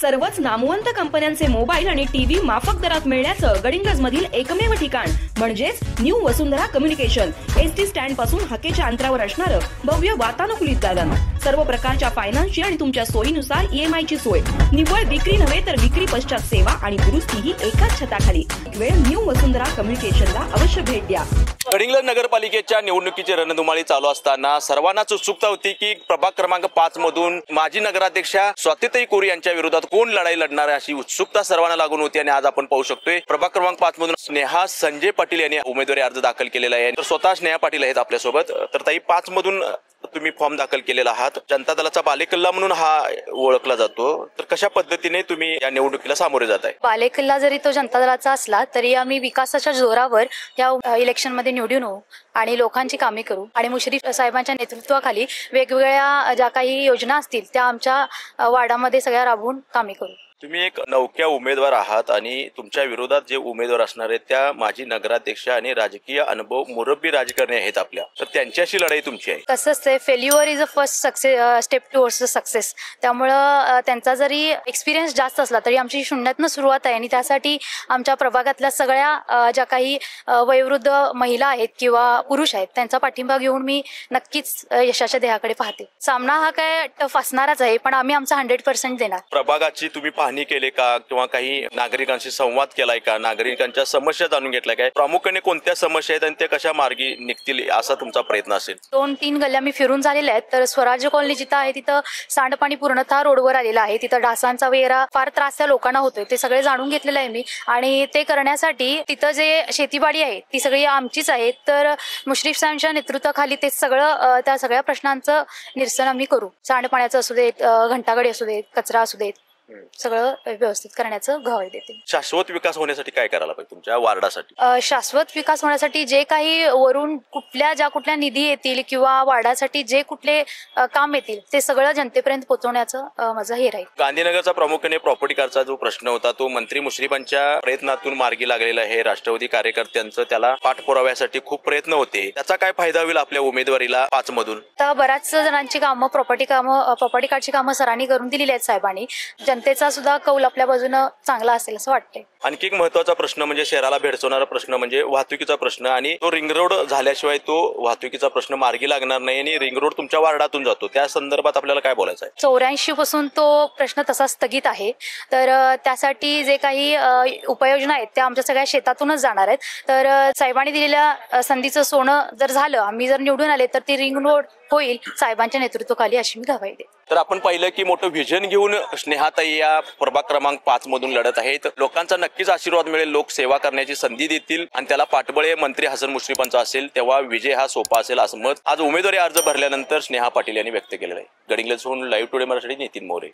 सर्वच नामवंत कंपन्यांचे मोबाईल आणि टीव्ही माफक दरात मिळण्याचं गडिंग्लज मधील एकमेव ठिकाण म्हणजेच न्यू वसुंधरा कम्युनिकेशन। एसटी स्टँड पासून हाकेच्या अंतरावर असणारं भव्य वातानुकूलित दालन। सर्व प्रकारच्या फायनान्सची आणि तुमच्या सोयीनुसार EMI ची सोय। निव्वळ विक्री नव्हे तर विक्री पश्चात सेवा आणि दुरुस्ती ही एकाच छताखाली। वेळ न्यू वसुंधरा कम्युनिकेशनला अवश्य भेट द्या। गडिंग्लज नगरपालिकेच्या निवडणुकीची रणधुमाळी चालू असताना सर्वांनाच उत्सुकता होती की प्रभाग क्रमांक 5 मधून माजी नगराध्यक्षा स्वातीताई कोरी यांच्या विरोधात कोण लढाई लढणार अशी उत्सुकता सर्वांना लागून होती। आणि आज आपण पाहू शकतोय प्रभाग क्रमांक 5 मधून स्नेहा संजय पाटील यांनी उमेदवारी अर्ज दाखल केलेला आहे। तर स्वतः स्नेहा पाटील आहेत आपल्या सोबत। तर ताई 5 मधून तुम्ही फॉर्म दाखल केलेला आहात। जनता दलाचा बालेकिल्ला म्हणून हा ओळखला जातो। तर कशा पद्धतीने तुम्ही या निवडणुकीला सामोरे जाताय? बालेकिल्ला जरी तो जनता दलाचा असला तरी आम्ही विकासाच्या जोरावर या इलेक्शन मध्ये निवडून येऊ आणि लोकांची कामे करू आणि मुश्रीफ साहेबांच्या नेतृत्वाखाली वेगवेगळ्या ज्या काही योजना असतील त्या आमच्या वार्डामध्ये सगळ्या राबवून कामे करू। तुम्ही एक नौक्या उमेदवार आहात आणि तुमच्या विरोधात जे उमेदवार असणार आहेत त्या माजी नगराध्यक्ष आणि राजकीय अनुभव मुरब्बी राजकारणी आहेत आपल्या। तर त्यांच्याशी लढाई तुमची आहे। कसं असते, failure is a first step towards the success. त्यामुळं त्यांचा जरी एक्सपिरियन्स जास्त असला तरी आमची शून्यातनं सुरुवात आहे आणि त्यासाठी आमच्या प्रभागातल्या सगळ्या ज्या काही वयोवृद्ध महिला आहेत किंवा पुरुष आहेत त्यांचा पाठिंबा घेऊन मी नक्कीच यशाच्या ध्येयाकडे पाहते। सामना हा काय टफ असणारच आहे पण आम्ही आमचा 100% देणार। प्रभागाची तुम्ही पाहणी केली का किंवा काही नागरिकांशी संवाद केलाय का? नागरिकांच्या समस्या जाणून घेतल्या काय? प्रामुख्याने कोणत्या समस्या आहेत आणि त्या कशा मार्गी निघतील असा तुमचा प्रयत्न असेल? 2-3 गल्ल्या मी फिरून झालेल्या आहेत। तर स्वराज्य कॉलनी जिथं आहे तिथं सांडपाणी पूर्णतः रोडवर आलेलं आहे। तिथं डासांचा वगैरे फार त्रास त्या लोकांना होतोय, ते सगळे जाणून घेतलेलं आहे मी। आणि ते करण्यासाठी तिथं जे शेतीबाडी आहे ती सगळी आमचीच आहे। तर मुश्रीफ साहेबांच्या नेतृत्वाखाली ते सगळं त्या सगळ्या प्रश्नांचं निरसन आम्ही करू। सांडपाण्याचं असू देत, घंटागाडी असू देत, कचरा असू देत, सगळं व्यवस्थित करण्याचं गवाही देते। शाश्वत विकास होण्यासाठी काय करायला पाहिजे तुमच्या वार्डासाठी? शाश्वत विकास होण्यासाठी जे काही वरून कुठल्या निधी येतील किंवा वार्डासाठी जे कुठले काम येतील ते सगळं जनतेपर्यंत पोहोचवण्याचं माझं हे राहील। गांधीनगरचा प्रामुख्याने प्रॉपर्टी कार्डचा जो प्रश्न होता तो मंत्री मुश्रीफांच्या प्रयत्नातून मार्गी लागलेला आहे। राष्ट्रवादी कार्यकर्त्यांचं त्याला पाठपुराव्यासाठी खूप प्रयत्न होते। त्याचा काय फायदा होईल आपल्या उमेदवारीला 5 मधून? तर बऱ्याच जणांची कामं प्रॉपर्टी कार्डची कामं सरांनी करून दिलेली आहेत साहेबांनी। जनतेचा सुद्धा कौल आपल्या बाजूनं चांगला असेल असं वाटतंय। आणखी एक महत्त्वाचा प्रश्न म्हणजे शहराला भेडसावणारा प्रश्न म्हणजे वाहतुकीचा प्रश्न आणि तो रिंग रोड झाल्याशिवाय तो वाहतुकीचा प्रश्न मार्गी लागणार नाही आणि रिंग रोड तुमच्या वार्डातून जातो, त्या संदर्भात आपल्याला काय बोलायचं आहे? 84 पासून तो प्रश्न तसा स्थगित आहे। तर त्यासाठी जे काही उपाययोजना आहेत त्या आमच्या सगळ्या शेतातूनच जाणार आहेत। तर साहेबांनी दिलेल्या संधीचं सोनं जर झालं, आम्ही जर निवडून आले तर ती रिंग रोड होईल साहेबांच्या नेतृत्वाखाली अशी मी गवाही देते। तर आपण पाहिलं की मोठं व्हिजन घेऊन स्नेहाताई या प्रभाग क्रमांक 5 मधून लढत आहेत। लोकांचा नक्कीच आशीर्वाद मिळेल, लोक सेवा करण्याची संधी देतील आणि त्याला पाठबळ मंत्री हसन मुश्रीफांचा असेल तेव्हा विजय हा सोपा असेल असं मत आज उमेदवारी अर्ज भरल्यानंतर स्नेहा पाटील यांनी व्यक्त केलेलं आहे। गडिंग्लजहून लाईव्ह टुडे मराठी नितीन मोरे।